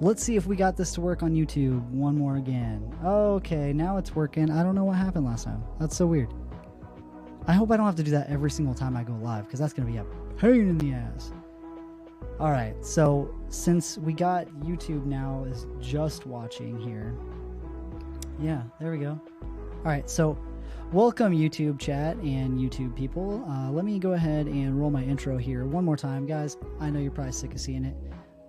Let's see if we got this to work on YouTube one more again. Okay, now it's working. I don't know what happened last time. That's so weird. I hope I don't have to do that every single time I go live, because that's going to be a pain in the ass. All right, so since we got YouTube now is just watching here. Yeah, there we go. All right, so welcome YouTube chat and YouTube people. Let me go ahead and roll my intro here one more time. Guys, I know you're probably sick of seeing it,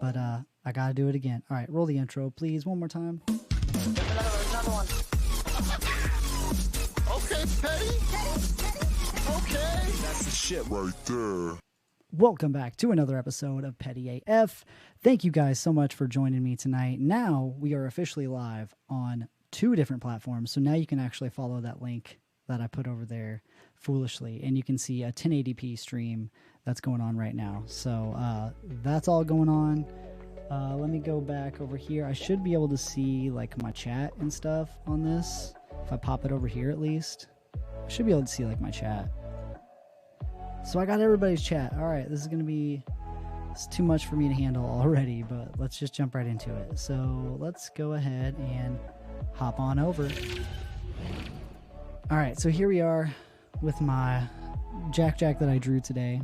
but I got to do it again. All right, roll the intro, please, one more time. Another one. Okay, Petty. Okay. That's the shit right there. Welcome back to another episode of Petty AF. Thank you guys so much for joining me tonight. Now we are officially live on 2 different platforms. So now you can actually follow that link that I put over there foolishly, and you can see a 1080p stream that's going on right now. So that's all going on. Let me go back over here. I should be able to see like my chat and stuff on this. If I pop it over here at least, I should be able to see like my chat. So I got everybody's chat. All right, this is going to be, it's too much for me to handle already, but let's just jump right into it. So let's go ahead and hop on over. All right, so here we are with my Jack that I drew today.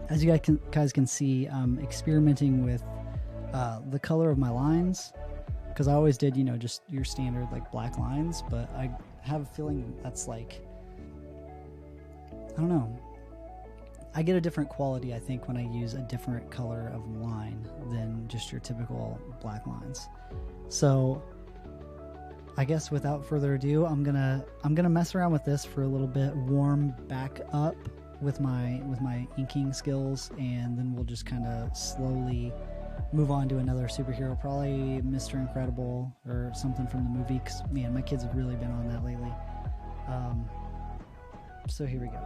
As you guys can see, I'm experimenting with the color of my lines, because I always did, you know, just your standard like black lines, but I have a feeling that's like, I don't know. I get a different quality, I think, when I use a different color of line than just your typical black lines. So I guess without further ado, I'm gonna mess around with this for a little bit, warm back up with my inking skills, and then we'll just kind of slowly move on to another superhero, probably Mr. Incredible or something from the movie, because man, my kids have really been on that lately. So here we go.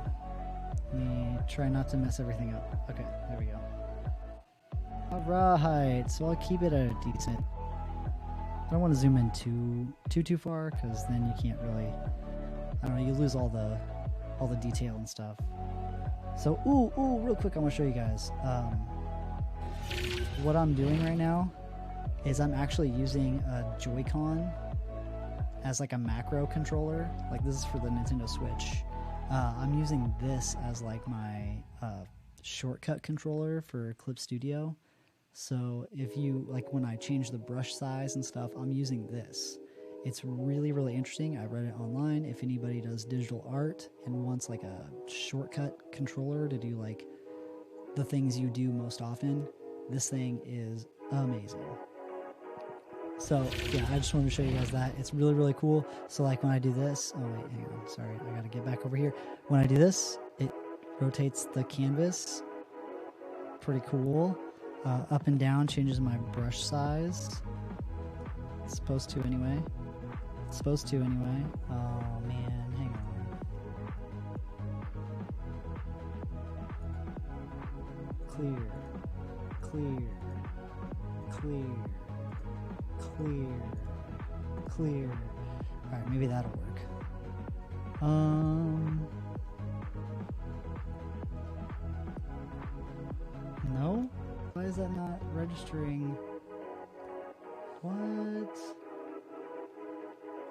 Let me try not to mess everything up. Okay, there we go. Alright, so I'll keep it at a decent. I don't want to zoom in too far, because then you can't really, I don't know, you lose all the detail and stuff. So, real quick, I want to show you guys. What I'm doing right now is I'm actually using a Joy-Con as like a macro controller. Like, this is for the Nintendo Switch. I'm using this as like my shortcut controller for Clip Studio. So if you, like when I change the brush size and stuff, I'm using this. It's really, really interesting. I read it online. If anybody does digital art and wants like a shortcut controller to do like the things you do most often, this thing is amazing. So yeah, I just wanted to show you guys that. It's really, really cool. So like when I do this, oh wait, hang on, sorry, I gotta get back over here. When I do this, it rotates the canvas. Pretty cool. Up and down changes my brush size. It's supposed to anyway. Oh man, hang on. Clear. Alright, maybe that'll work. No? Why is that not registering? What?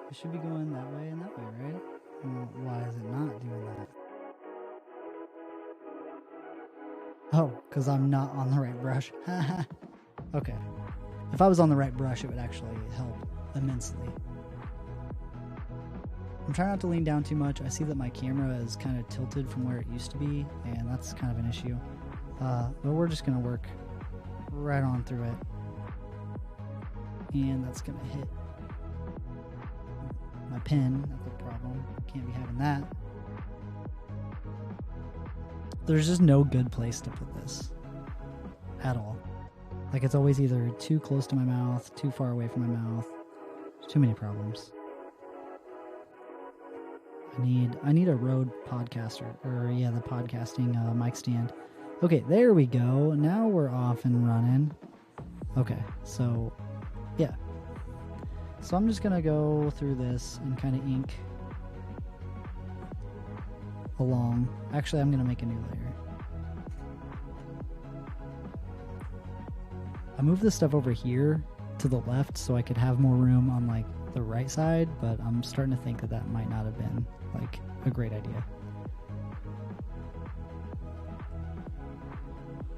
It should be going that way and that way, right? Well, why is it not doing that? Oh, because I'm not on the right brush. Okay. If I was on the right brush, it would actually help immensely. I'm trying not to lean down too much. I see that my camera is kind of tilted from where it used to be, and that's kind of an issue. But we're just going to work right on through it. And that's going to hit my pen. That's the problem. Can't be having that. There's just no good place to put this at all. Like, it's always either too close to my mouth, too far away from my mouth. There's too many problems. I need a Rode podcaster, or yeah, the podcasting mic stand. Okay, there we go. Now we're off and running. Okay, so yeah. So I'm just gonna go through this and kind of ink along. Actually, I'm gonna make a new layer. moved this stuff over here to the left so I could have more room on like the right side, but I'm starting to think that that might not have been like a great idea.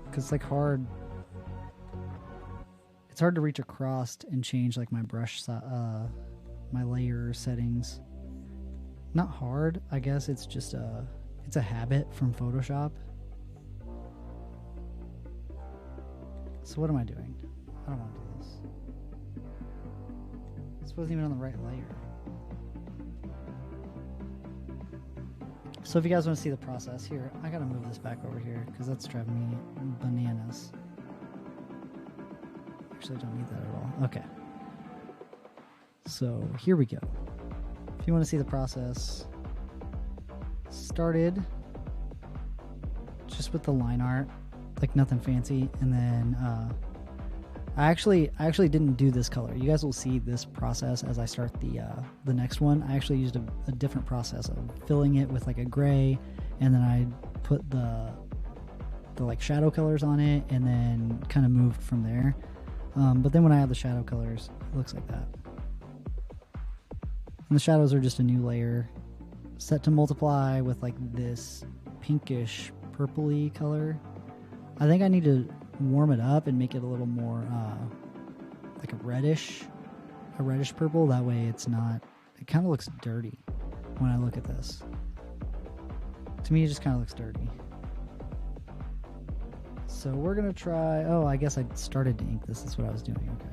Because it's like hard. It's hard to reach across and change like my brush, my layer settings. Not hard, I guess. It's just it's a habit from Photoshop. So what am I doing? I don't want to do this. This wasn't even on the right layer. So if you guys want to see the process here, I gotta move this back over here because that's driving me bananas. Actually, I don't need that at all. Okay. So here we go. If you want to see the process, started just with the line art, like nothing fancy, and then I actually didn't do this color. You guys will see this process as I start the next one. I actually used a different process of filling it with like a gray, and then I put the like shadow colors on it, and then kind of moved from there. But then when I add the shadow colors, it looks like that. And the shadows are just a new layer set to multiply with like this pinkish purpley color. I think I need to warm it up and make it a little more like a reddish purple. That way it's not, it kind of looks dirty when I look at this. To me, it just kind of looks dirty. So we're going to try, oh, I guess I started to ink this. That's what I was doing. Okay.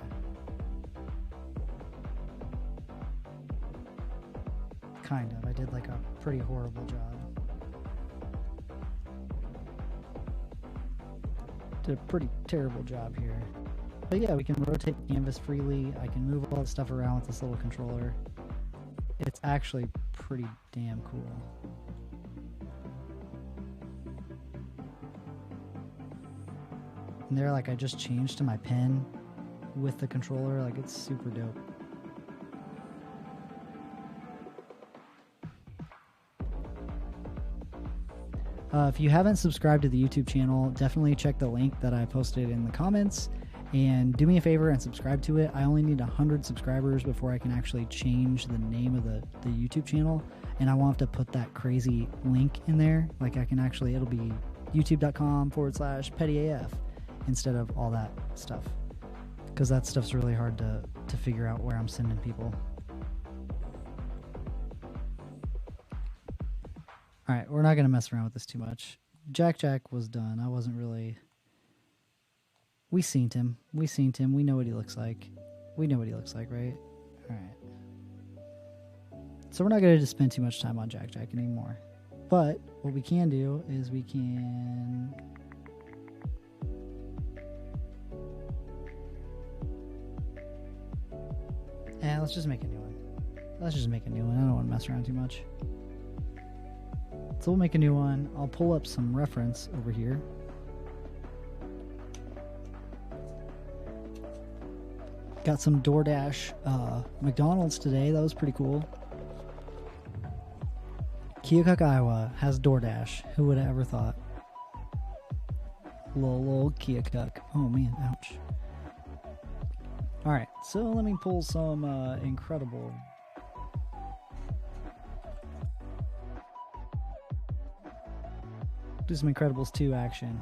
Kind of. I did like a pretty horrible job. Did a pretty terrible job here. But yeah, we can rotate the canvas freely. I can move all the stuff around with this little controller. It's actually pretty damn cool. And there, like, I just changed to my pen with the controller. Like, it's super dope. If you haven't subscribed to the YouTube channel, definitely check the link that I posted in the comments and do me a favor and subscribe to it. I only need 100 subscribers before I can actually change the name of the YouTube channel, and I won't have to put that crazy link in there. Like, I can actually, it'll be youtube.com/pettyaf instead of all that stuff, because that stuff's really hard to figure out where I'm sending people. All right, we're not going to mess around with this too much. Jack was done. I wasn't really... We seen him. We know what he looks like. We know what he looks like, right? All right. So we're not going to spend too much time on Jack anymore. But what we can do is we can... let's just make a new one. I don't want to mess around too much. So we'll make a new one. I'll pull up some reference over here. Got some DoorDash McDonald's today. That was pretty cool. Keokuk, Iowa has DoorDash. Who would have ever thought? Lol, Keokuk. Oh man, ouch. Alright, so let me pull some incredible... Do some Incredibles 2 action.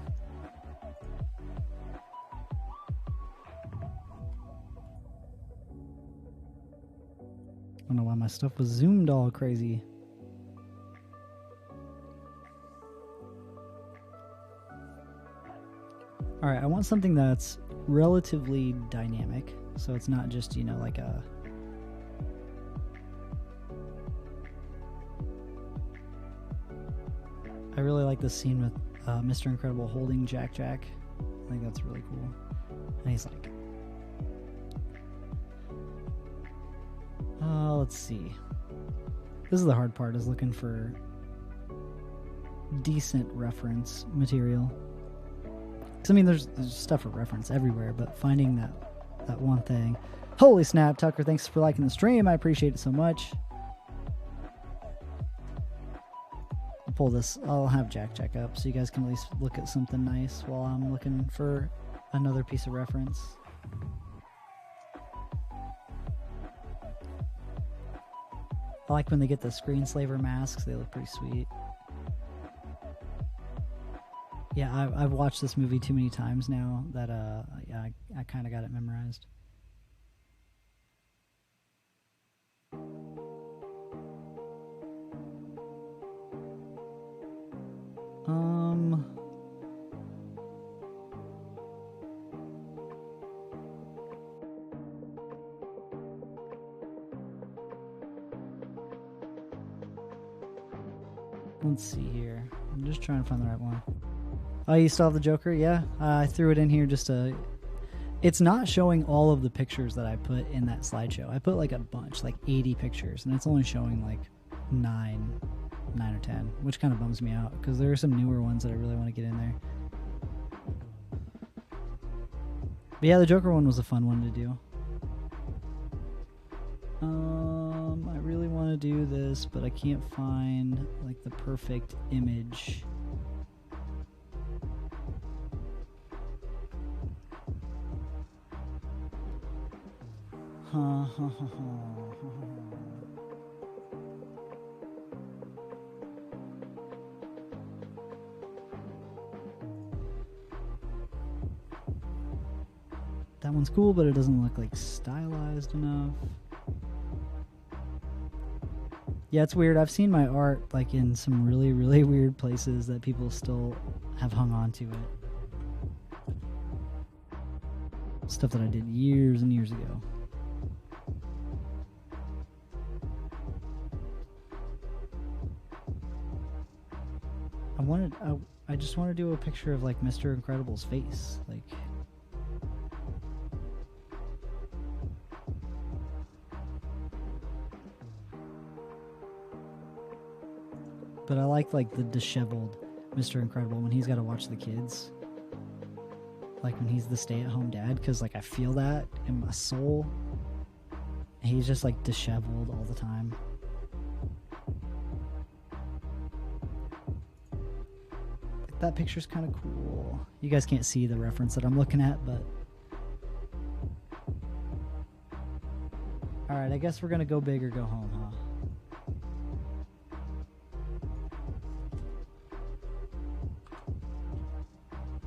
I don't know why my stuff was zoomed all crazy. Alright, I want something that's relatively dynamic. So it's not just, you know, like a... I really like this scene with Mr. Incredible holding Jack. I think that's really cool. And he's like... let's see. This is the hard part, is looking for decent reference material. Because, I mean, there's stuff for reference everywhere, but finding that one thing. Holy snap, Tucker, thanks for liking the stream. I appreciate it so much. Pull this. I'll have Jack up so you guys can at least look at something nice while I'm looking for Another piece of reference. I like when they get the screenslaver masks. They look pretty sweet. Yeah, I've watched this movie too many times now that yeah, I kind of got it memorized. Let's see here. I'm just trying to find the right one. Oh, you still have the Joker? Yeah. I threw it in here just to... It's not showing all of the pictures that I put in that slideshow. I put like a bunch, like 80 pictures, and it's only showing like 9 or 10, which kind of bums me out because there are some newer ones that I really want to get in there. But yeah, the Joker one was a fun one to do. I really want to do this, but I can't find like the perfect image. That one's cool, but it doesn't look like stylized enough. Yeah, it's weird. I've seen my art like in some really, really weird places that people still have hung on to it. Stuff that I did years and years ago. I just want to do a picture of like Mr. Incredible's face, like. But I like the disheveled Mr. Incredible when he's got to watch the kids. Like when he's the stay-at-home dad, because like I feel that in my soul. And he's just like disheveled all the time. That picture's kind of cool. You guys can't see the reference that I'm looking at, but... Alright, I guess we're gonna go big or go home, huh?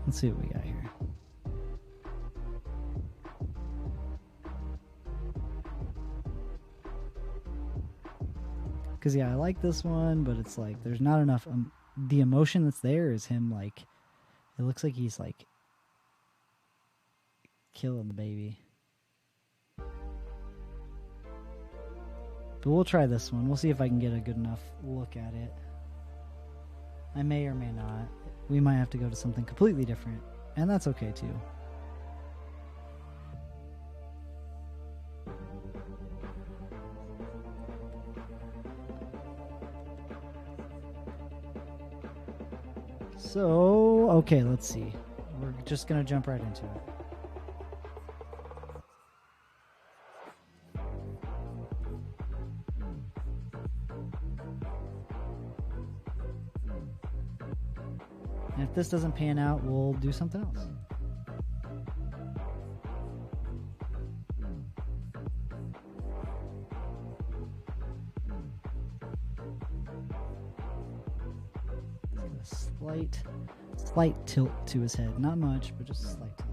Let's see what we got here. Because, yeah, I like this one, but it's like there's not enough... the emotion that's there is him, like... It looks like he's, like... killing the baby. But we'll try this one. We'll see if I can get a good enough look at it. I may or may not. We might have to go to something completely different. And that's okay, too. So, okay, let's see. We're just going to jump right into it. And if this doesn't pan out, we'll do something else. Slight tilt to his head. Not much, but just a slight tilt.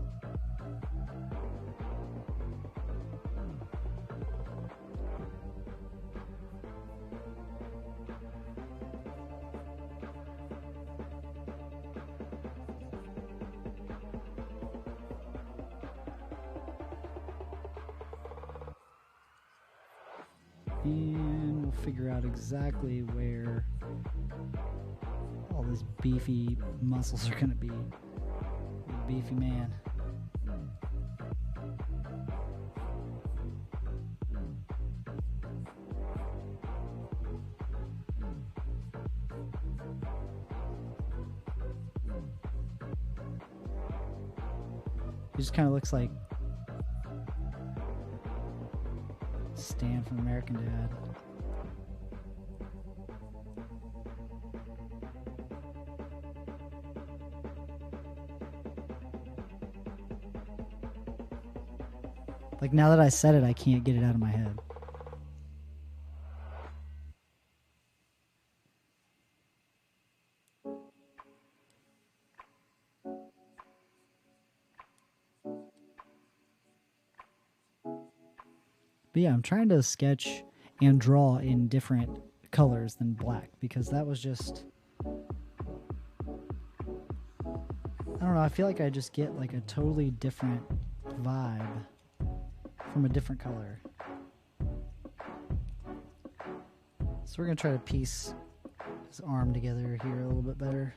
And we'll figure out exactly where all these beefy muscles are going to be. Beefy man. He just kind of looks like Stan from American Dad. Like now that I said it, I can't get it out of my head. But yeah, I'm trying to sketch and draw in different colors than black because that was just, I don't know, I feel like I just get like a totally different vibe from a different color. So we're going to try to piece his arm together here a little bit better.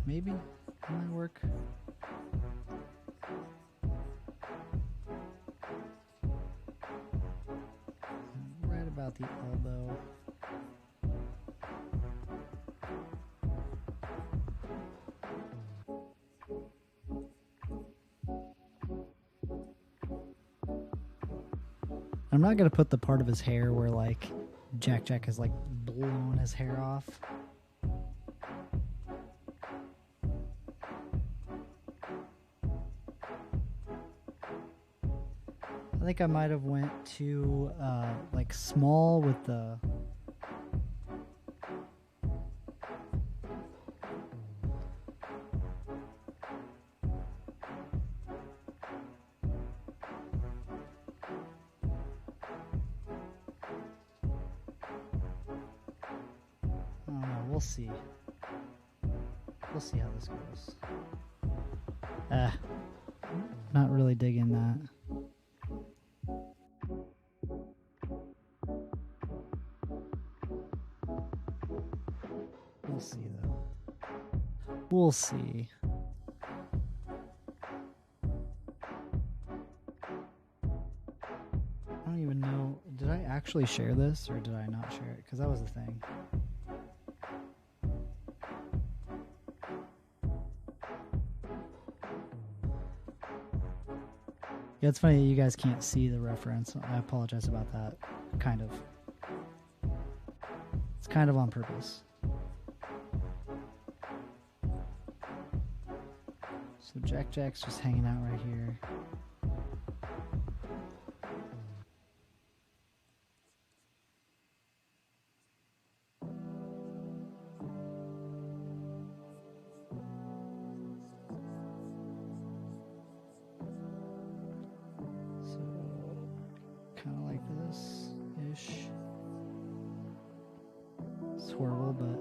Maybe that might work. Right about the elbow. I'm not going to put the part of his hair where like Jack has like blown his hair off. I think I might have went to like small with the we'll see. We'll see how this goes. Not really digging that. We'll see though. We'll see. I don't even know. Did I actually share this or did I not share it? Because that was the thing. Yeah, it's funny that you guys can't see the reference. I apologize about that. Kind of. It's kind of on purpose. So Jack's just hanging out right here. Kind of like this-ish. It's horrible, but...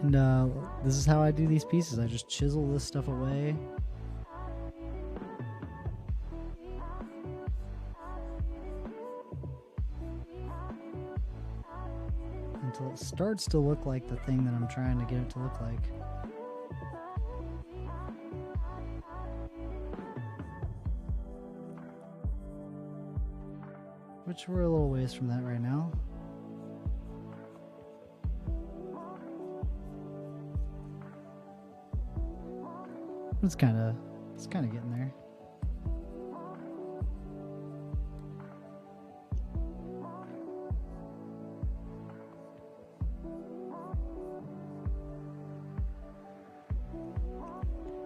And this is how I do these pieces. I just chisel this stuff away. Until it starts to look like the thing that I'm trying to get it to look like. Which we're a little ways from that right now. It's kind of getting there.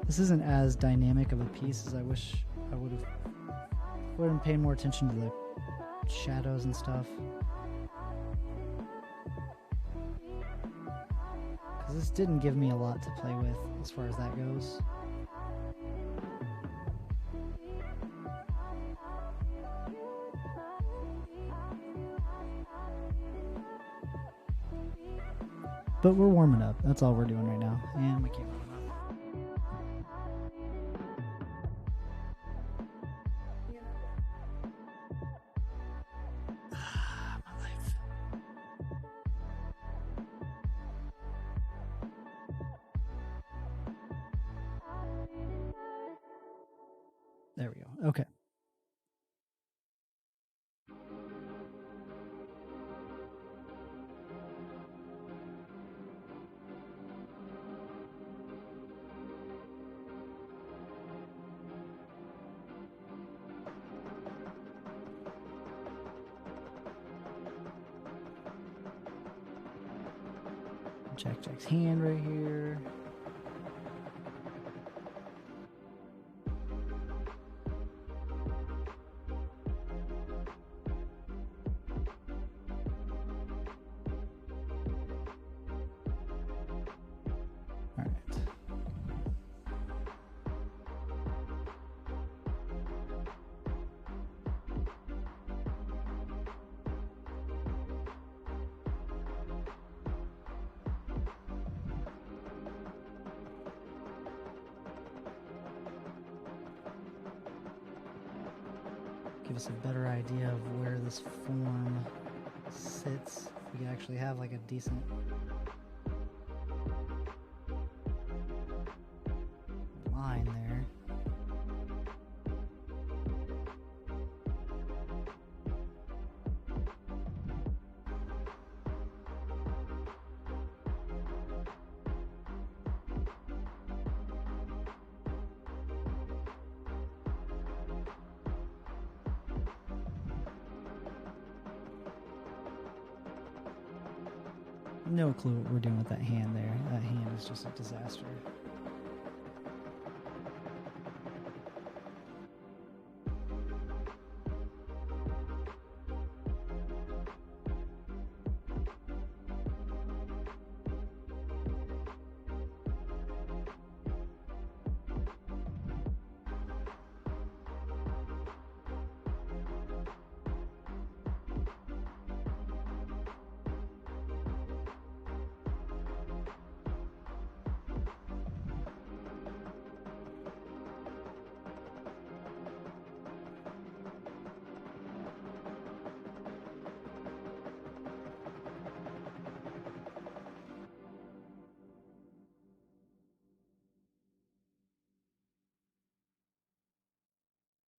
This isn't as dynamic of a piece as I wish I would have paid more attention to the shadows and stuff. Because this didn't give me a lot to play with as far as that goes. But we're warming up. That's all we're doing right now. And my camera went off. My life. There we go. Okay. Jack's hand right here. All right. Give us a better idea of where this form sits. We can actually have like a decent line there. No clue what we're doing with that hand there. That hand is just a disaster.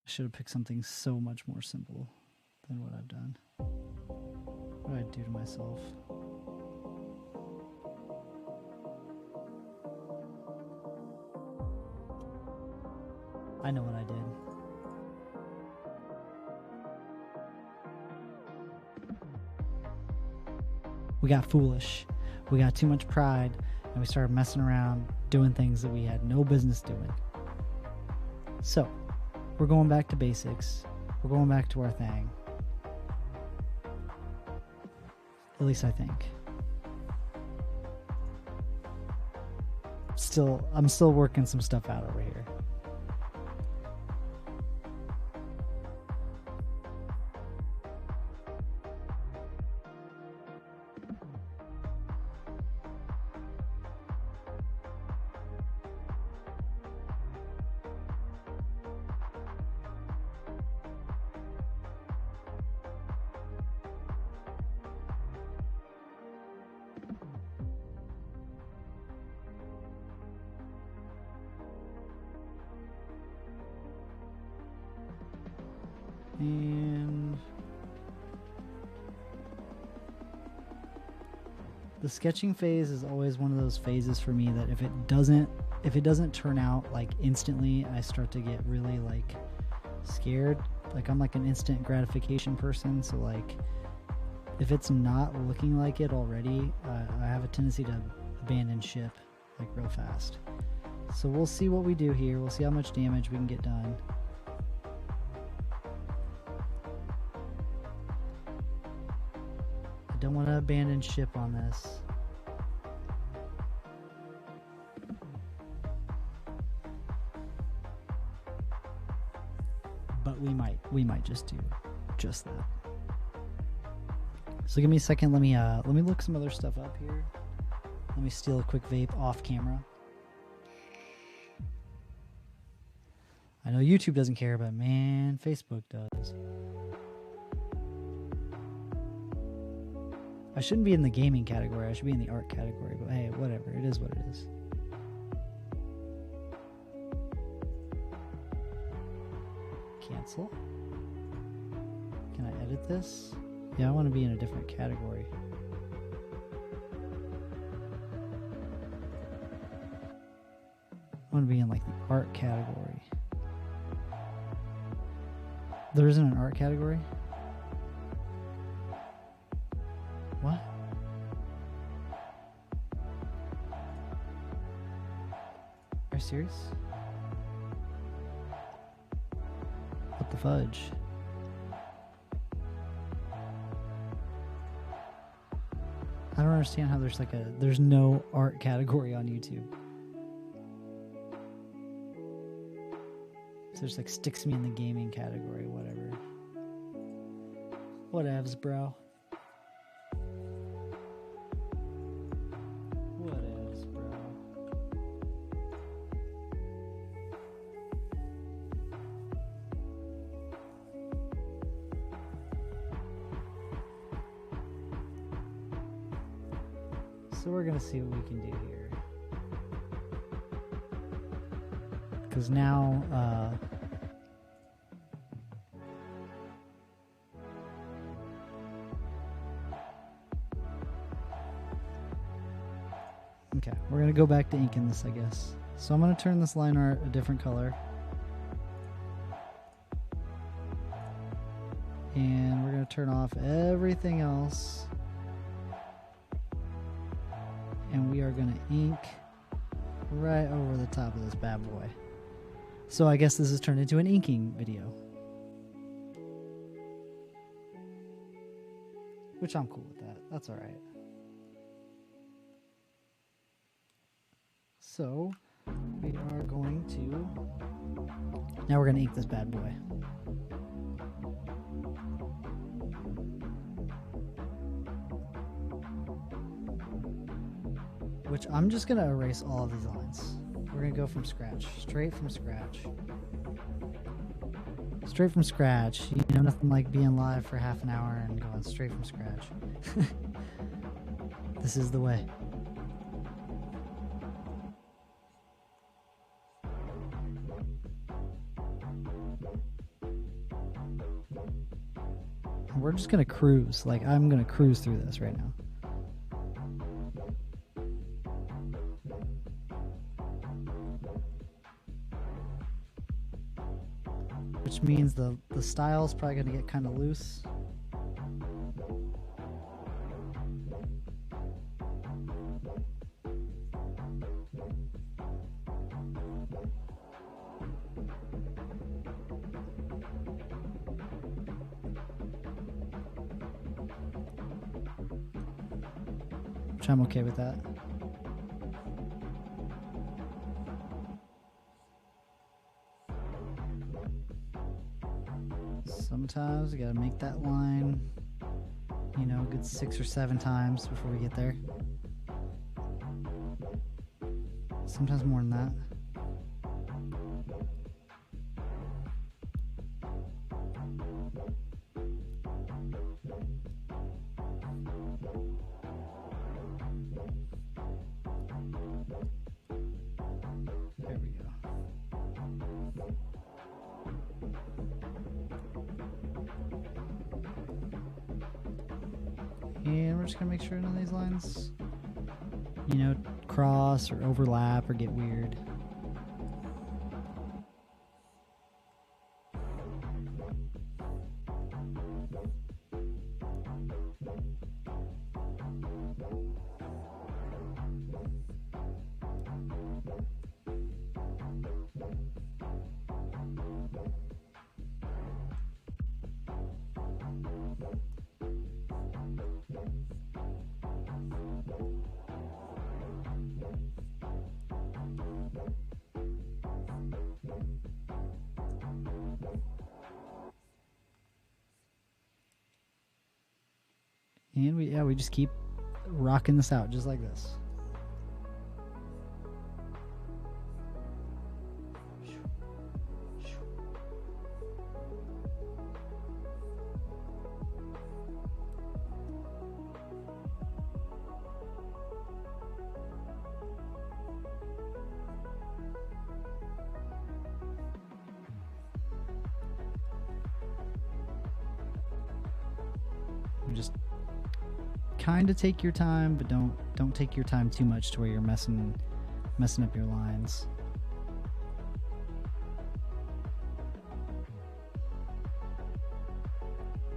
I should have picked something so much more simple than what I've done. What did I do to myself? I know what I did. We got foolish. We got too much pride, and we started messing around, doing things that we had no business doing. So, we're going back to basics. We're going back to our thing. At least I think. I'm still working some stuff out over here. And the sketching phase is always one of those phases for me that if it doesn't turn out like instantly, I start to get really like scared. Like I'm like an instant gratification person, so like if it's not looking like it already, I have a tendency to abandon ship like real fast. So we'll see what we do here. We'll see how much damage we can get done. I don't want to abandon ship on this. But we might just do just that. So give me a second. Let me look some other stuff up here. Let me steal a quick vape off camera. I know YouTube doesn't care, but man, Facebook does. I shouldn't be in the gaming category. I should be in the art category, but hey, whatever. It is what it is. Cancel. Can I edit this? Yeah, I want to be in a different category. I want to be in like the art category. There isn't an art category? What? Are you serious? What the fudge? I don't understand how there's no art category on YouTube. So there's like sticks me in the gaming category, whatever. Whatevs, bro. Whatevs, bro. So we're gonna see what we can do here. Because now, okay, we're going to go back to inking this, I guess. So I'm going to turn this line art a different color. And we're going to turn off everything else. And we are going to ink right over the top of this bad boy. So I guess this has turned into an inking video. Which I'm cool with that. That's alright. So we are going to... Now we're going to ink this bad boy. Which I'm just going to erase all of these lines. We're going to go from scratch. Straight from scratch. Straight from scratch. You know, nothing like being live for half an hour and going straight from scratch. This is the way. We're just going to cruise. Like, I'm going to cruise through this right now. Which means the style's probably going to get kind of loose. Which I'm okay with that. Sometimes we gotta make that line, you know, a good 6 or 7 times before we get there. Sometimes more than that. There we go. And we're just gonna make sure none of these lines, you know, cross or overlap or get weird. And we just keep rocking this out just like this. just kind of take your time, but don't take your time too much to where you're messing up your lines.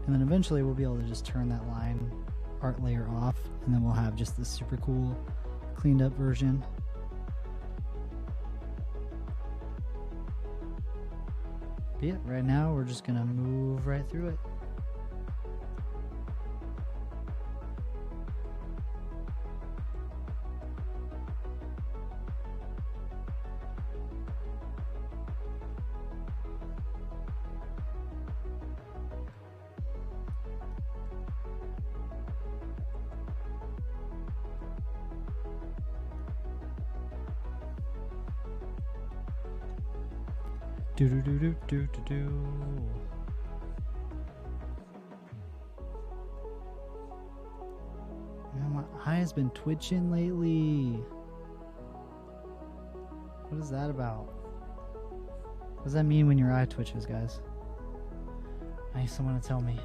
And then eventually we'll be able to just turn that line art layer off, and then we'll have just this super cool cleaned up version. But yeah, right now we're just gonna move right through it. Do do do do do do do. Man, my eye has been twitching lately. What is that about? What does that mean when your eye twitches, guys? I need someone to tell me.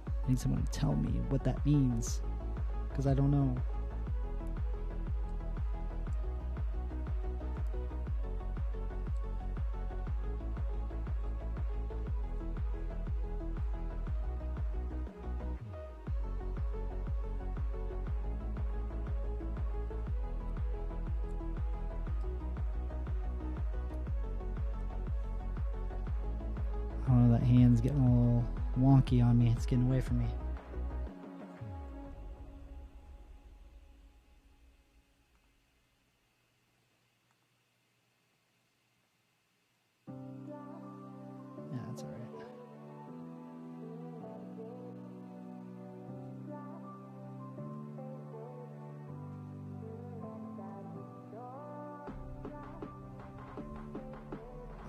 I need someone to tell me what that means, because I don't know. I don't know, that hand's getting a little wonky on me. It's getting away from me. Yeah, that's all right.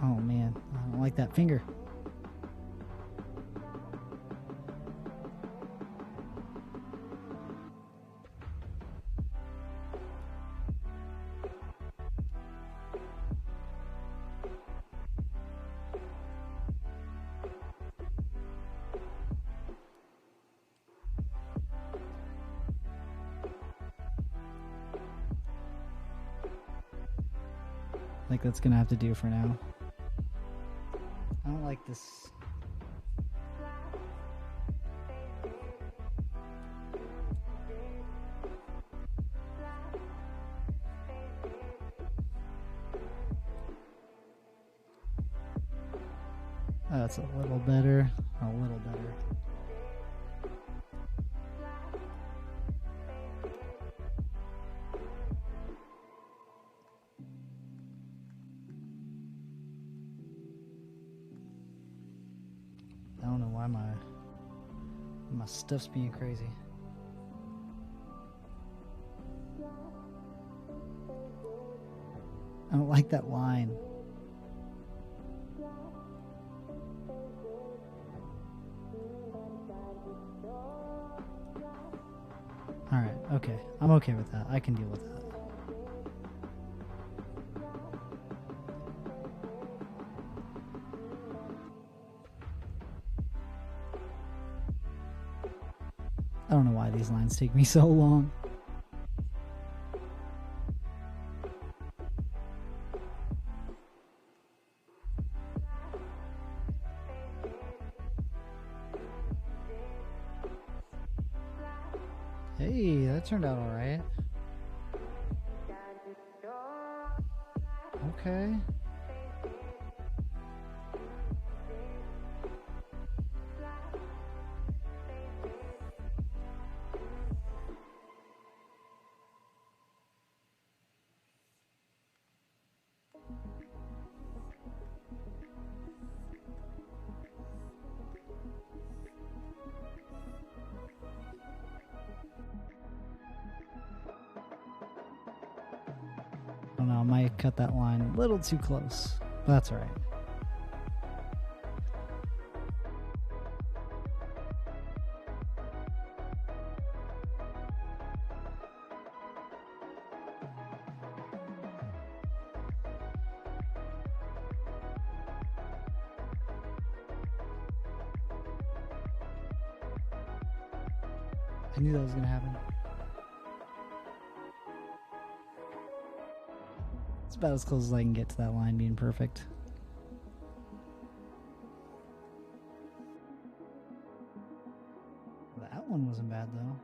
Oh man, I don't like that finger. I think that's gonna have to do for now. I don't like this. Oh, that's a little better. A little better. I don't know why my stuff's being crazy. I don't like that line. Alright, okay. I'm okay with that. I can deal with that. I don't know why these lines take me so long. Hey, that turned out all right. Okay. I don't know, I might cut that line a little too close, but that's all right. I knew that was gonna happen. It's about as close as I can get to that line being perfect. That one wasn't bad though.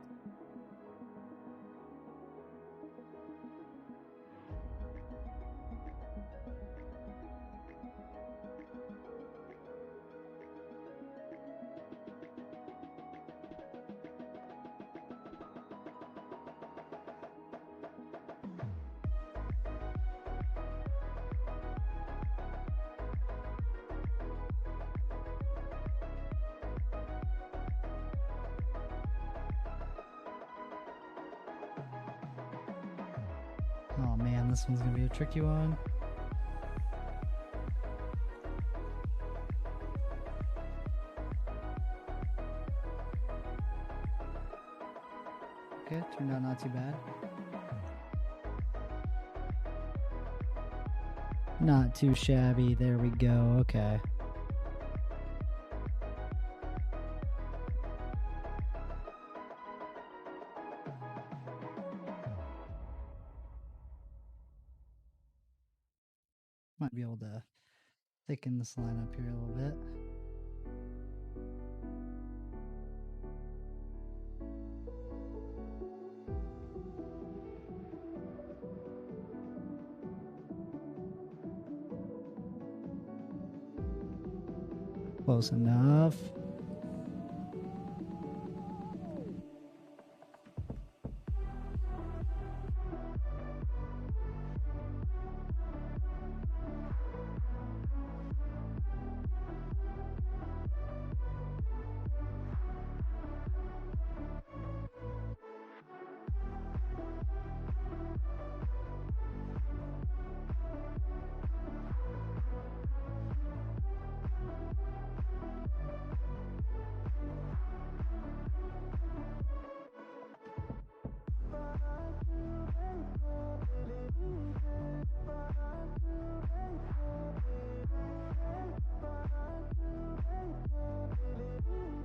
Oh man, this one's gonna be a tricky one. Okay, turned out not too bad. Not too shabby, there we go, okay. Might be able to thicken this line up here a little bit. Close enough.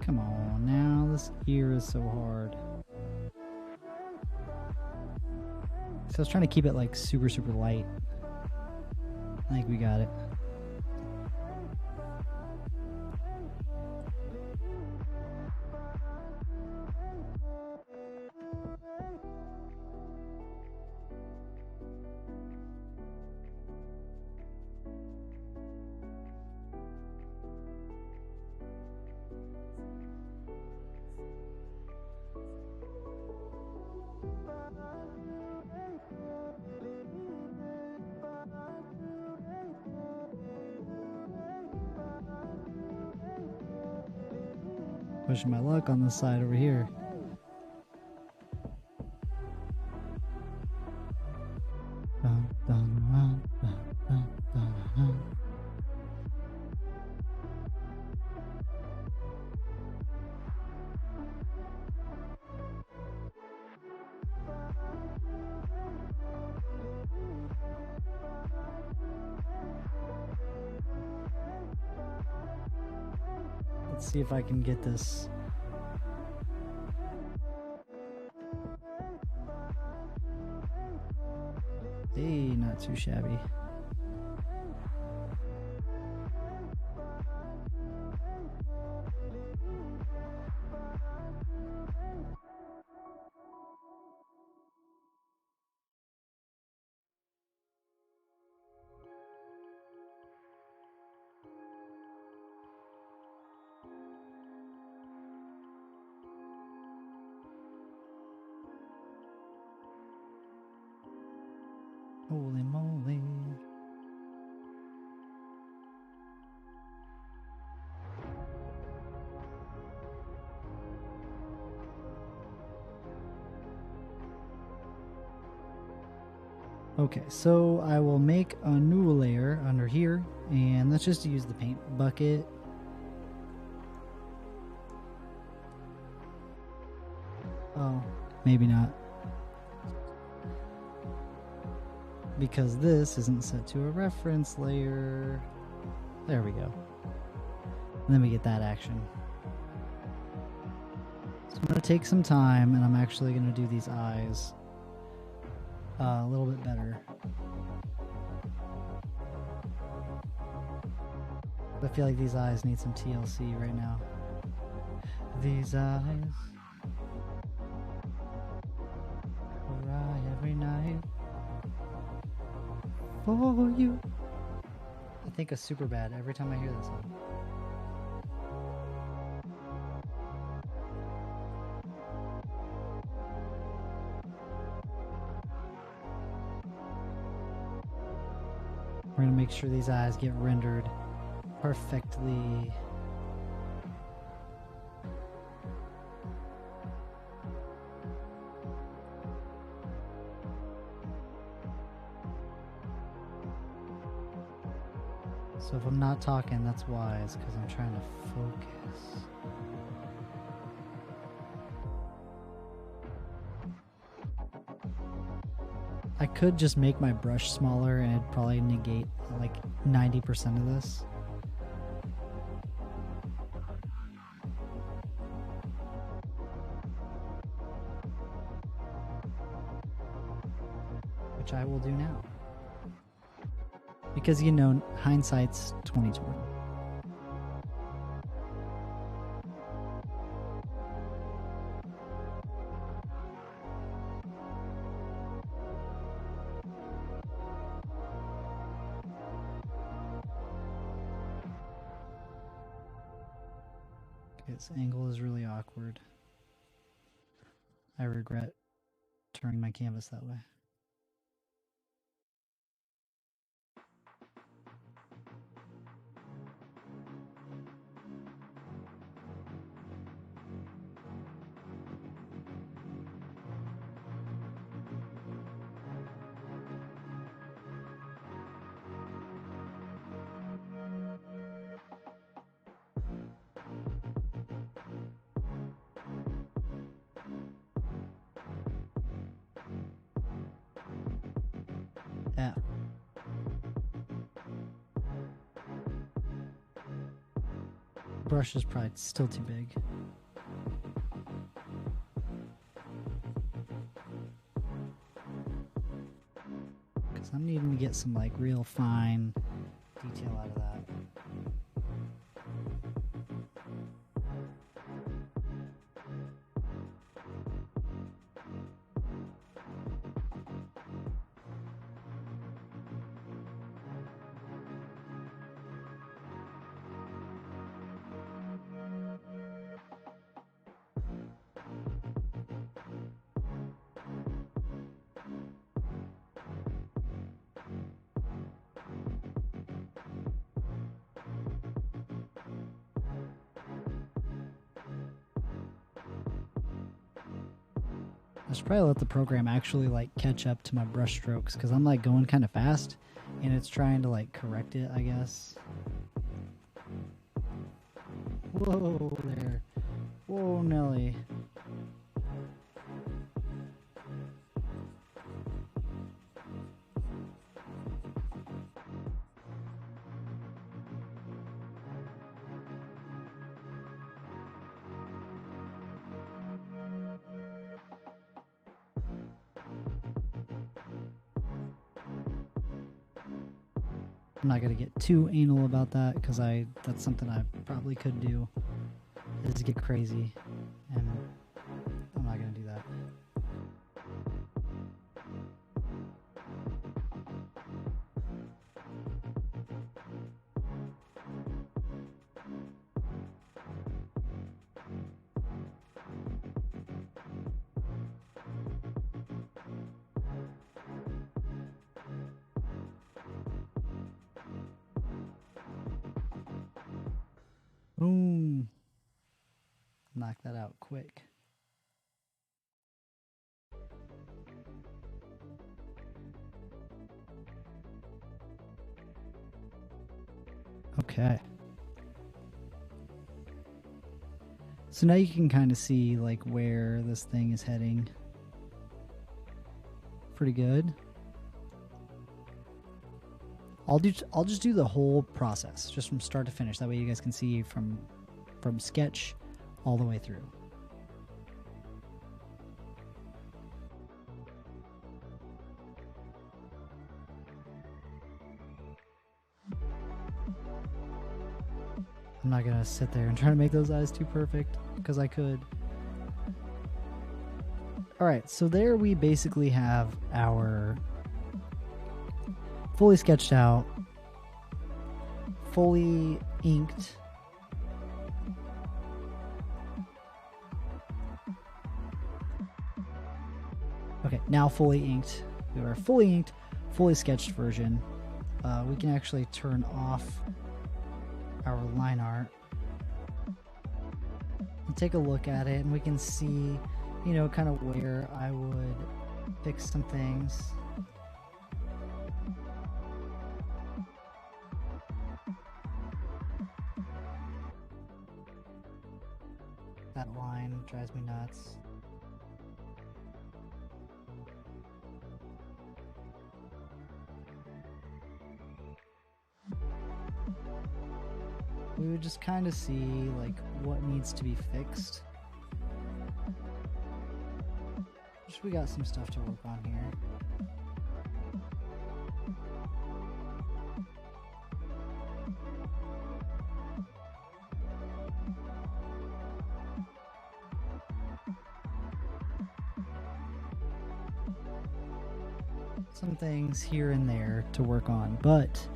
Come on now, this ear is so hard. So I was trying to keep it like super light. I think we got it. Pushing my luck on this side over here. Dun, dun, dun, dun, dun, dun, dun. Let's see if I can get this. Hey, not too shabby. Holy moly. Okay, so I will make a new layer under here, and let's just use the paint bucket. Oh, maybe not. Because this isn't set to a reference layer. There we go. And then we get that action. So I'm going to take some time and I'm actually going to do these eyes a little bit better. I feel like these eyes need some TLC right now. These eyes cry every night for you. I think of Superbad every time I hear this song. We're gonna make sure these eyes get rendered perfectly. So if I'm not talking, that's why. It's because I'm trying to focus. I could just make my brush smaller and it'd probably negate like 90% of this. Which I will do now. Because, you know, hindsight's 2020. Okay, this angle is really awkward. I regret turning my canvas that way. Yeah. Brush is probably still too big. Because I'm needing to get some like real fine detail out of that. I should probably let the program actually like catch up to my brush strokes because I'm like going kind of fast and it's trying to like correct it, I guess. Whoa there. Whoa, Nelly. I'm not gonna get too anal about that because that's something I probably could do, is get crazy, and I'm not gonna do that. Boom. Knock that out quick. Okay. So now you can kind of see like where this thing is heading. Pretty good. I'll just do the whole process, just from start to finish. That way you guys can see from sketch all the way through. I'm not gonna sit there and try to make those eyes too perfect, because I could. Alright, so there we basically have our fully sketched out, fully inked okay, now fully inked. We have our fully inked, fully sketched version. We can actually turn off our line art and take a look at it, and we can see, you know, kind of where I would fix some things. That line drives me nuts. We would just kind of see like what needs to be fixed. Just we got some stuff to work on here. Some things here and there to work on, but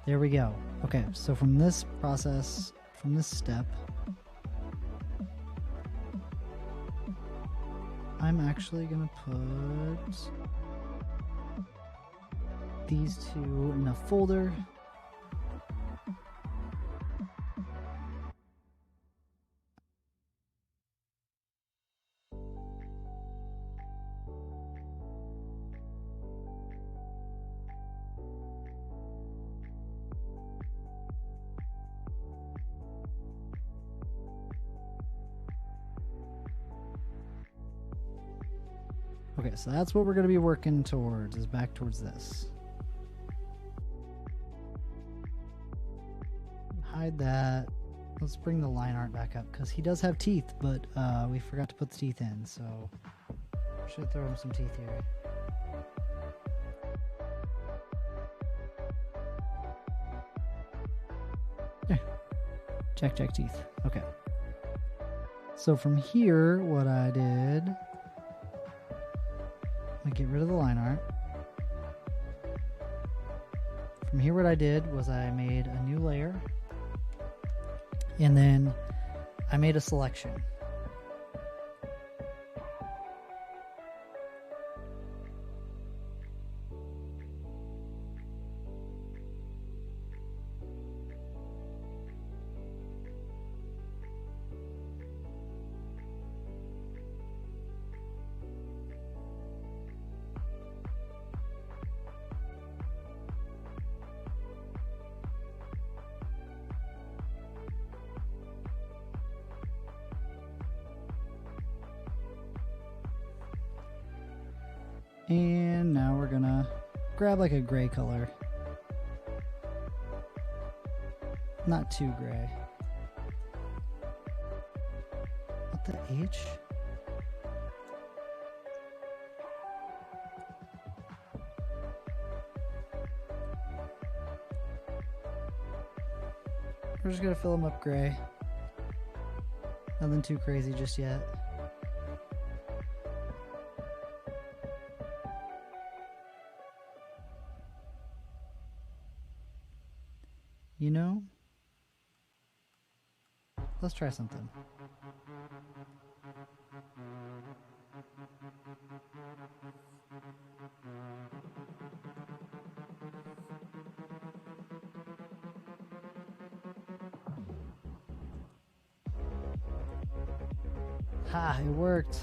there we go. Okay, so from this process, from this step, I'm actually gonna put these two in a folder. Okay, so that's what we're going to be working towards, is back towards this. Hide that. Let's bring the line art back up, because he does have teeth, but we forgot to put the teeth in, so should throw him some teeth here. There. Check teeth. Okay. So from here, what I did, I get rid of the line art. From here, what I did was I made a new layer, and then I made a selection. And now we're gonna grab like a gray color. Not too gray. What the H? We're just gonna fill them up gray. Nothing too crazy just yet. You know, let's try something. Ha, it worked.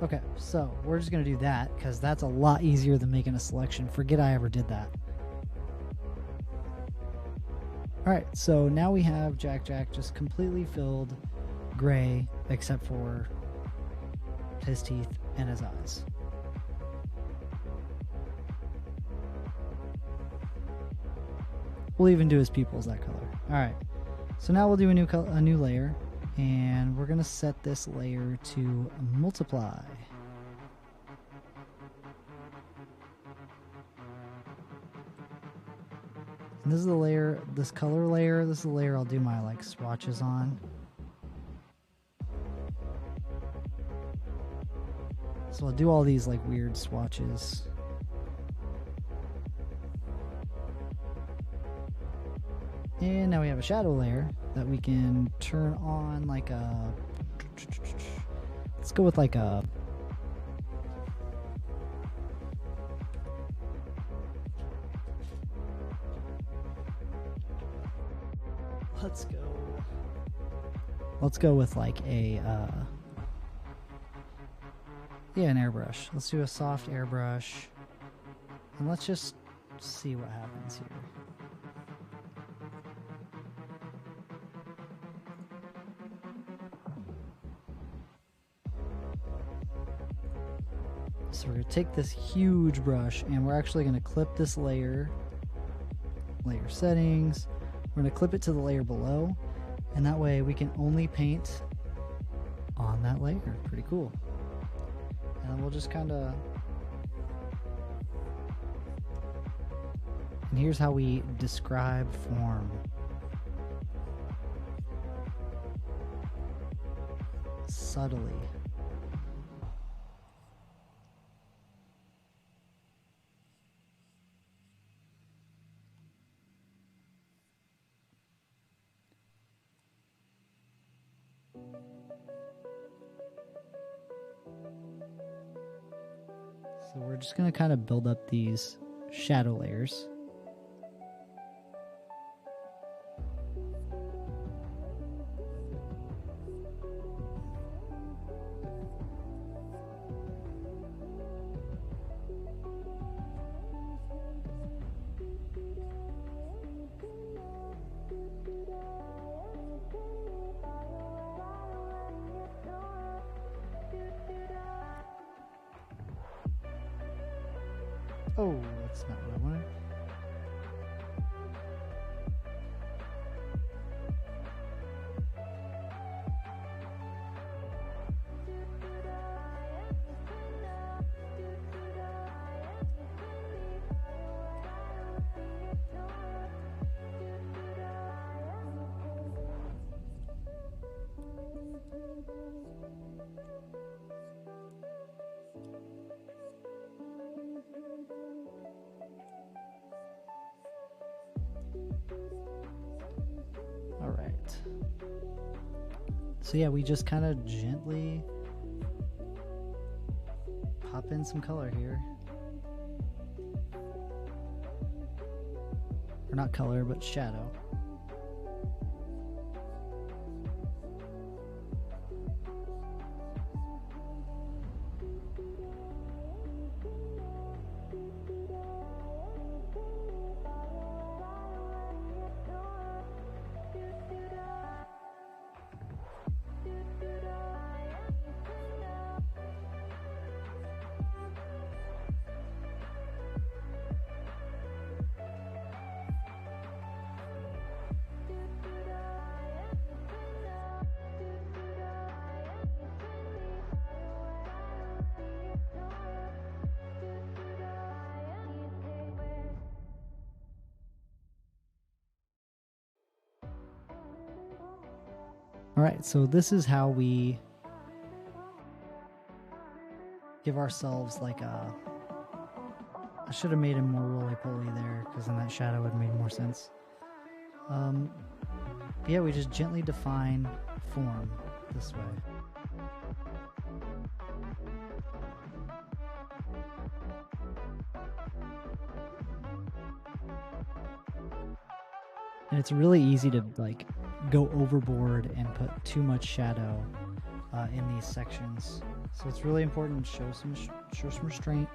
Okay, so we're just gonna do that because that's a lot easier than making a selection. Forget I ever did that. Alright, so now we have Jack just completely filled gray except for his teeth and his eyes. We'll even do his pupils that color. Alright, so now we'll do a new layer, and we're going to set this layer to multiply. And this is the layer, this color layer, this is the layer I'll do my like swatches on. So I'll do all these like weird swatches. And now we have a shadow layer that we can turn on like a, let's go with like a, let's go with like a, yeah, an airbrush. Let's do a soft airbrush. And let's just see what happens here. So we're going to take this huge brush and we're actually going to clip this layer, layer settings. We're going to clip it to the layer below, and that way we can only paint on that layer. Pretty cool. And then we'll just kind of, and here's how we describe form. Subtly. So we're just going to kind of build up these shadow layers. Oh, that's not what I wanted. All right. So yeah, we just kind of gently pop in some color here. Or not color, but shadow. All right, so this is how we give ourselves like a, I should have made him more roly-poly there, because then that shadow would have made more sense. Yeah, we just gently define form this way. And it's really easy to like go overboard and put too much shadow in these sections. So it's really important to show some restraint.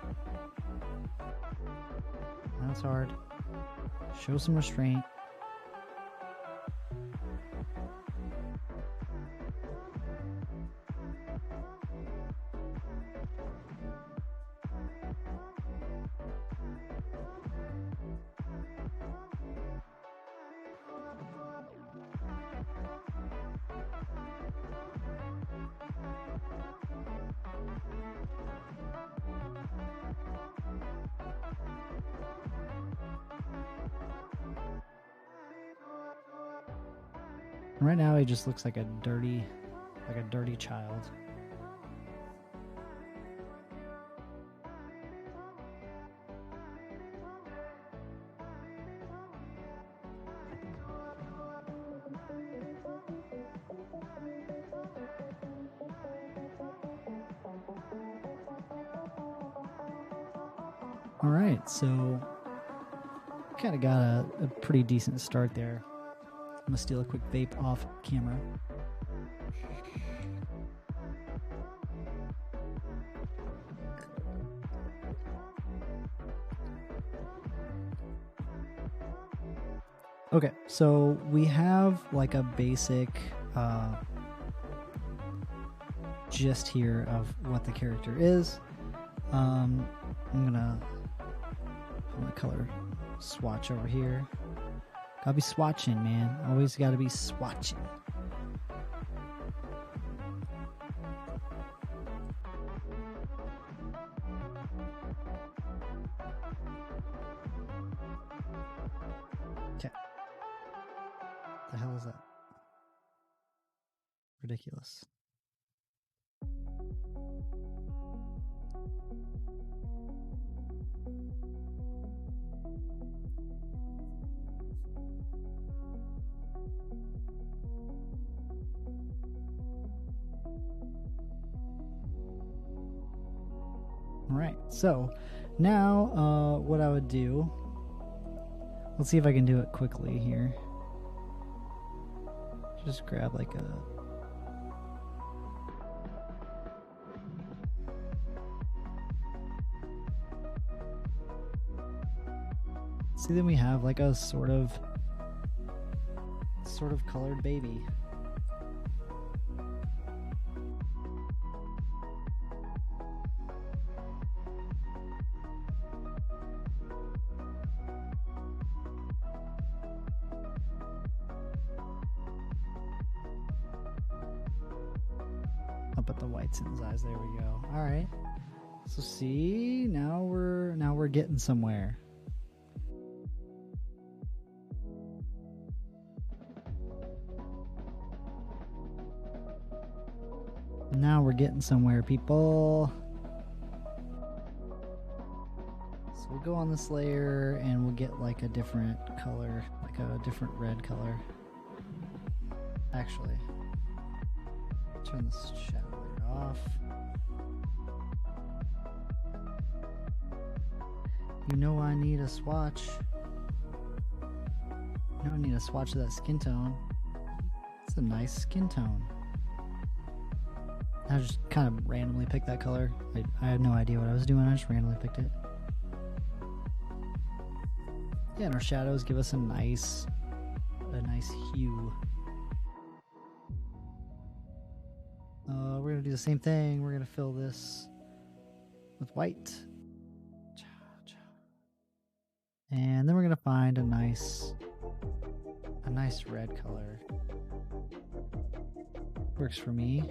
That's hard. Show some restraint. Right now he just looks like a dirty child. All right, so kind of got a pretty decent start there. I'm gonna steal a quick vape off camera. Okay, so we have like a basic gist here of what the character is. I'm gonna color swatch over here. Gotta be swatching, man. Always gotta be swatching. Okay. The hell is that? Ridiculous. Alright, so now what I would do, let's see if I can do it quickly here. Just grab like a... See, then we have like a sort of colored baby. I'll put the whites in his eyes. There we go. All right. So see, now we're getting somewhere. Now we're getting somewhere, people. So we'll go on this layer and we'll get like a different color, like a different red color. Actually, turn this shadow layer off. You know I need a swatch. You know I need a swatch of that skin tone. It's a nice skin tone. I just kind of randomly picked that color. I had no idea what I was doing. I just randomly picked it. Yeah, and our shadows give us a nice hue. We're gonna do the same thing. We're gonna fill this with white, and then we're gonna find a nice red color. Works for me.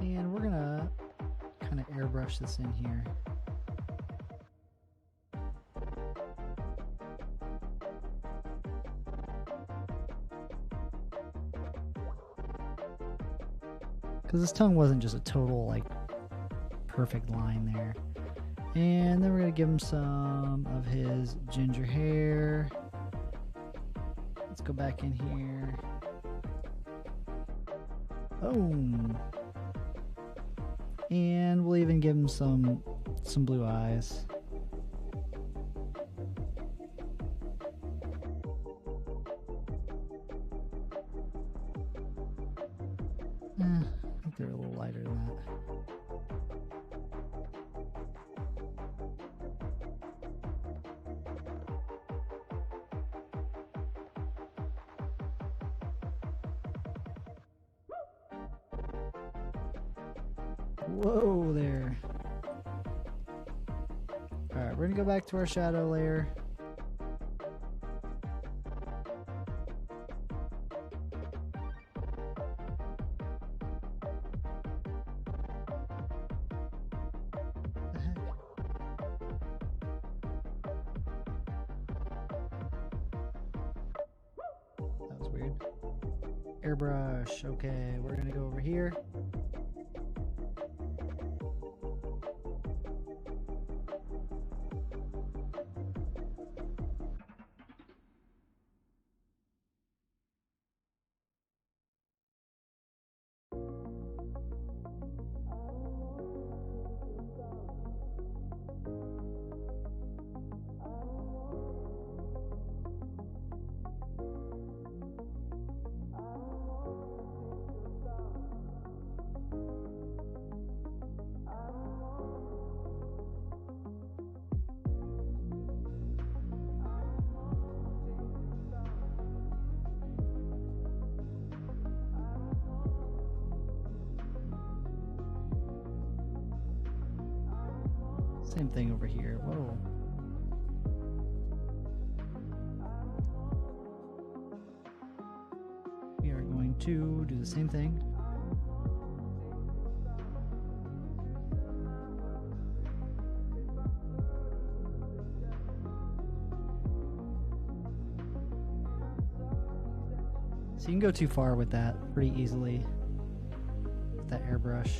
And we're gonna kind of airbrush this in here. Because this tongue wasn't just a total like perfect line there. And then we're gonna give him some of his ginger hair. Let's go back in here. Boom. And we'll even give him some blue eyes. I think they're a little lighter than that. Whoa there. Alright, we're gonna go back to our shadow layer. weird. Airbrush. Okay, we're gonna go over here. Same thing over here. Whoa. We are going to do the same thing. So you can go too far with that pretty easily. With that airbrush.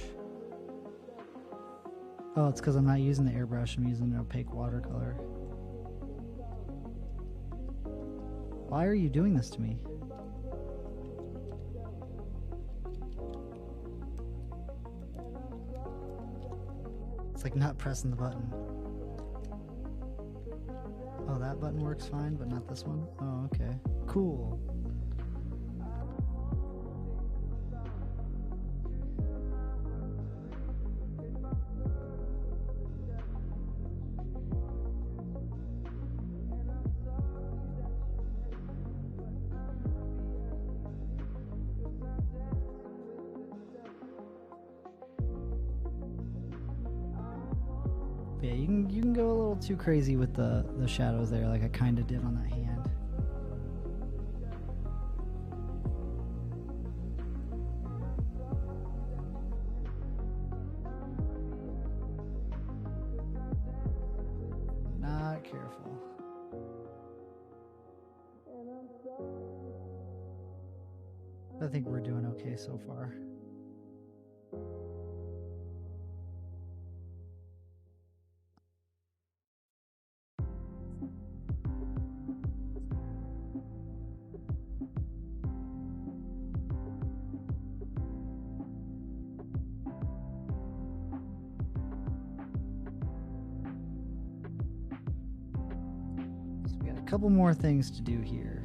Oh, it's because I'm not using the airbrush, I'm using an opaque watercolor. Why are you doing this to me? It's like not pressing the button. Oh, that button works fine, but not this one? Oh, okay. Cool. Yeah, you can go a little too crazy with the shadows there, like I kind of did on that hand. Not careful. I think we're doing okay so far. Couple more things to do here.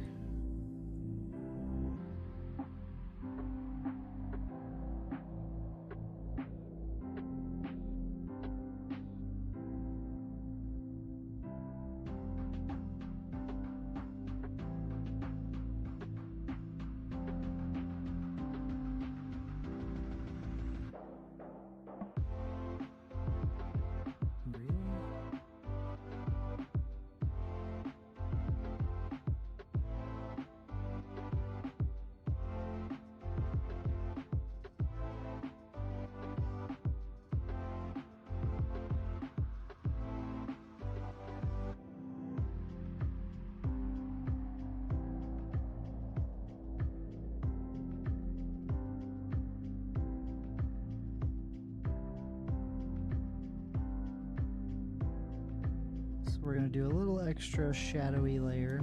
We're going to do a little extra shadowy layer.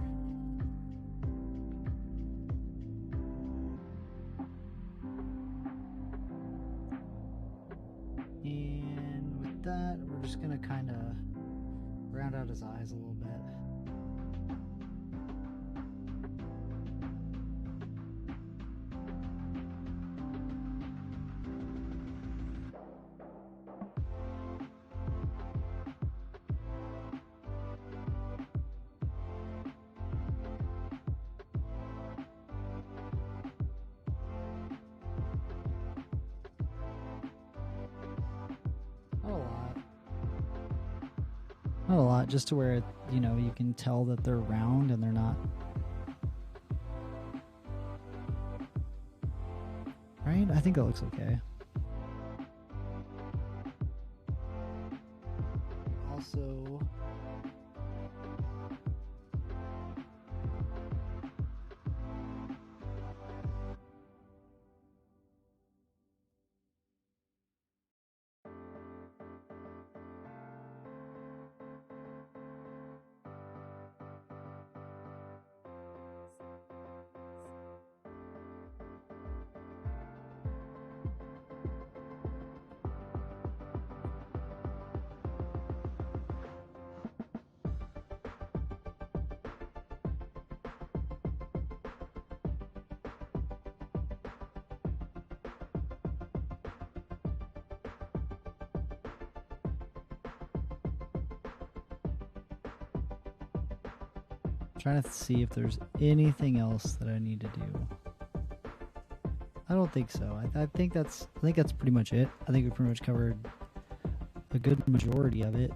And with that, we're just going to kind of round out his eyes a little bit. Not a lot, just to where, you know, you can tell that they're round and they're not. Right? I think that looks okay. Also, trying to see if there's anything else that I need to do. I don't think so. I think that's pretty much it. I think we pretty much covered a good majority of it.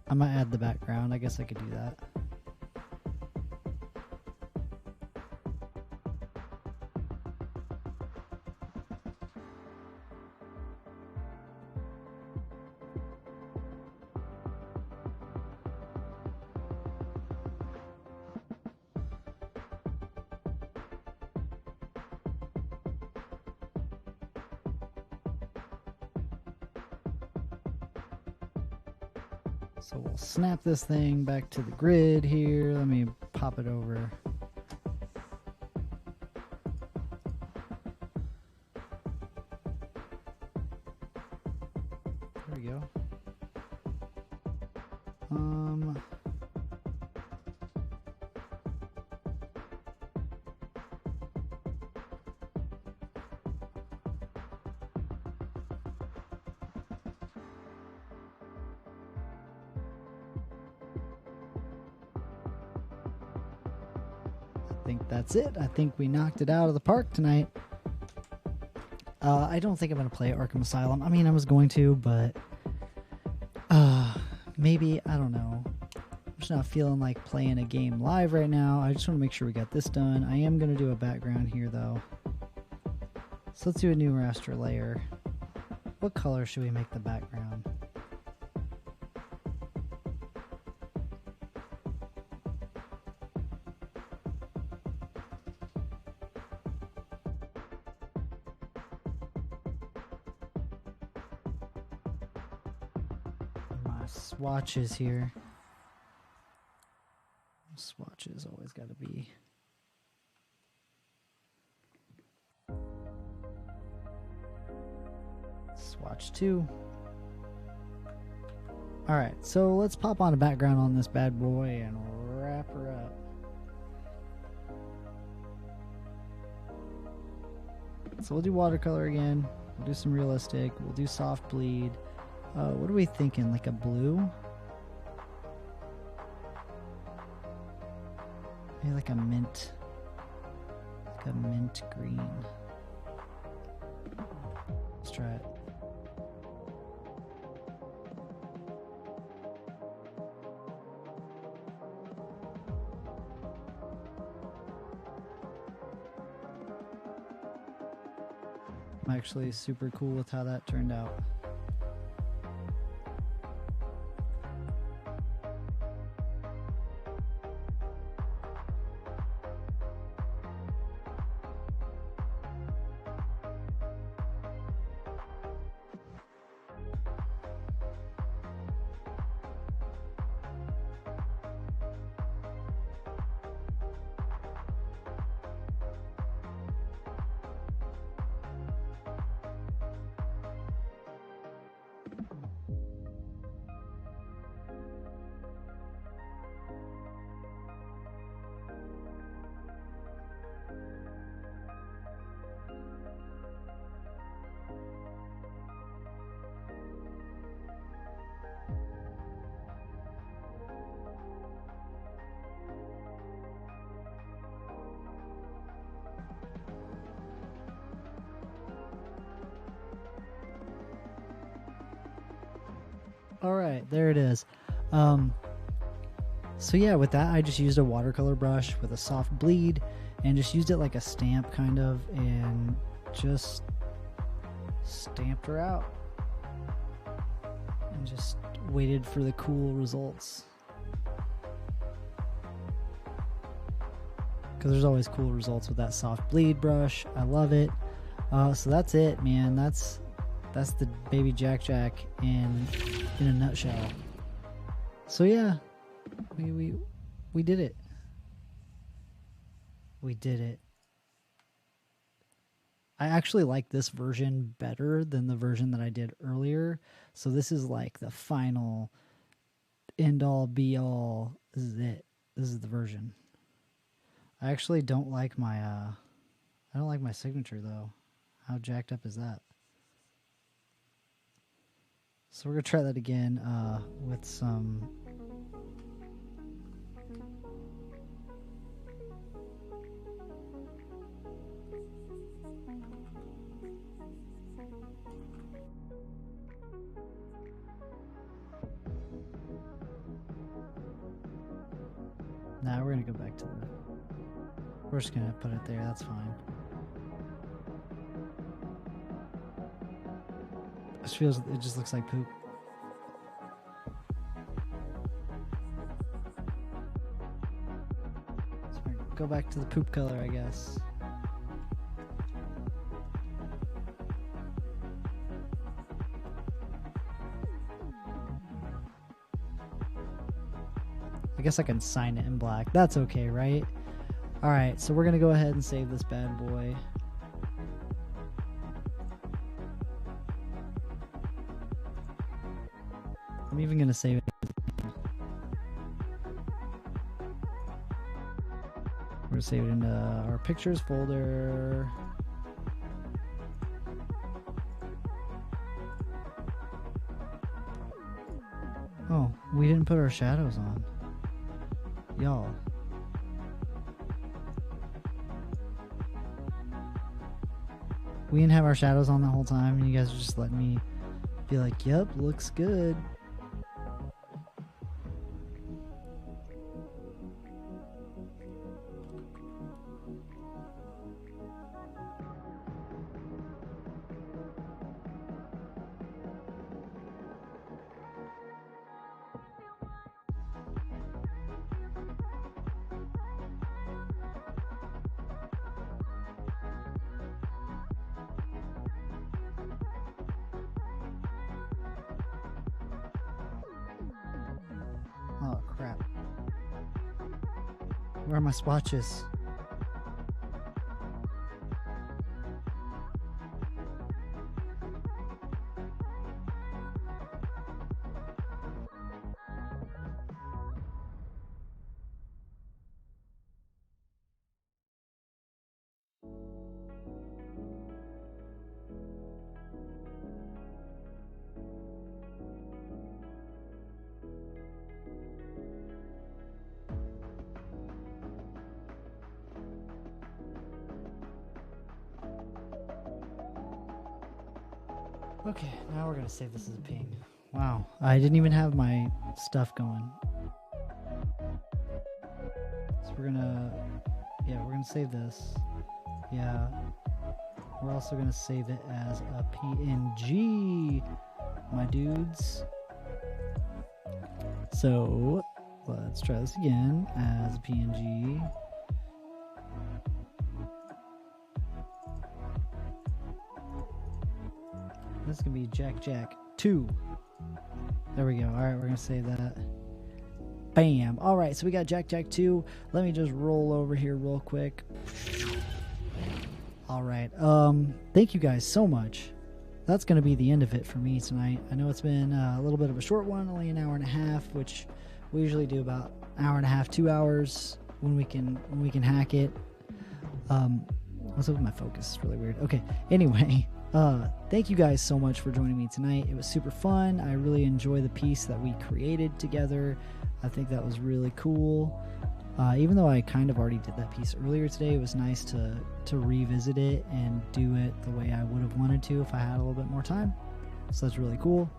I might add the background. I guess I could do that. So we'll snap this thing back to the grid here. Let me pop it over. There we go. I think that's it. I think we knocked it out of the park tonight. I don't think I'm going to play Arkham Asylum. I mean, I was going to, but maybe, I don't know. I'm just not feeling like playing a game live right now. I just want to make sure we got this done. I am going to do a background here, though. So let's do a new raster layer. What color should we make the background? Swatches here. Swatches always got to be. Swatch 2. Alright, so let's pop on a background on this bad boy and wrap her up. So we'll do watercolor again. We'll do some realistic. We'll do soft bleed. What are we thinking? Like a blue? Maybe like a mint. Like a mint green. Let's try it. I'm actually super cool with how that turned out. All right, there it is. So yeah, with that, I just used a watercolor brush with a soft bleed and just used it like a stamp kind of, and just stamped her out and just waited for the cool results. Because there's always cool results with that soft bleed brush. I love it. So that's it, man. That's the baby Jack Jack in a nutshell. So yeah, we did it. We did it. I actually like this version better than the version that I did earlier. So this is like the final end all be all. This is it. This is the version. I actually don't like my I don't like my signature though. How jacked up is that? So we're gonna try that again with some gonna go back to the... We're just gonna put it there, that's fine. It just looks like poop. So we're gonna go back to the poop color, I guess. I guess I can sign it in black. That's okay, right? Alright, so we're gonna go ahead and save this bad boy. I'm even gonna save it. We're gonna save it into our pictures folder. Oh, we didn't put our shadows on. Y'all. We didn't have our shadows on the whole time, and you guys are just letting me be like, yep, looks good. Oh, crap. Where are my swatches? Okay, now we're gonna save this as a ping. Wow, I didn't even have my stuff going. So we're gonna save this. Yeah, we're also gonna save it as a PNG, my dudes. So let's try this again as a PNG. This is gonna be Jack 2. There we go. Alright, we're gonna save that. Bam. Alright, so we got Jack 2. Let me just roll over here real quick. Alright. Thank you guys so much. That's gonna be the end of it for me tonight. I know it's been a little bit of a short one, only an hour and a half, which we usually do about an hour and a half, 2 hours when we can hack it. What's up with my focus? It's really weird. Okay. Anyway. Thank you guys so much for joining me tonight. It was super fun. I really enjoy the piece that we created together. I think that was really cool. Even though I kind of already did that piece earlier today, it was nice to revisit it and do it the way I would have wanted to if I had a little bit more time. So that's really cool.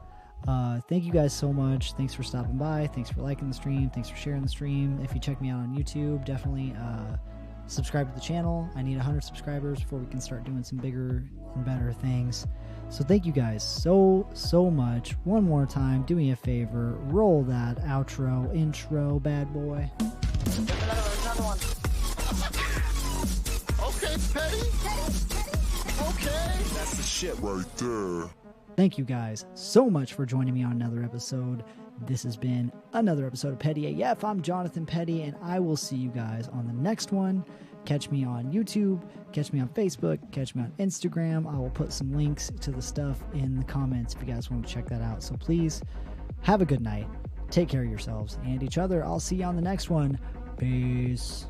Thank you guys so much. Thanks for stopping by. Thanks for liking the stream. Thanks for sharing the stream. If you check me out on YouTube, definitely subscribe to the channel. I need 100 subscribers before we can start doing some bigger and better things. So thank you guys so much. One more time, do me a favor, roll that intro, bad boy. Another one. Okay, Petty. Okay. That's the shit right there. Thank you guys so much for joining me on another episode. This has been another episode of Petty AF. I'm Jonathan Petty, and I will see you guys on the next one. Catch me on YouTube, catch me on Facebook, catch me on Instagram. I will put some links to the stuff in the comments if you guys want to check that out. So please, have a good night. Take care of yourselves and each other. I'll see you on the next one. Peace.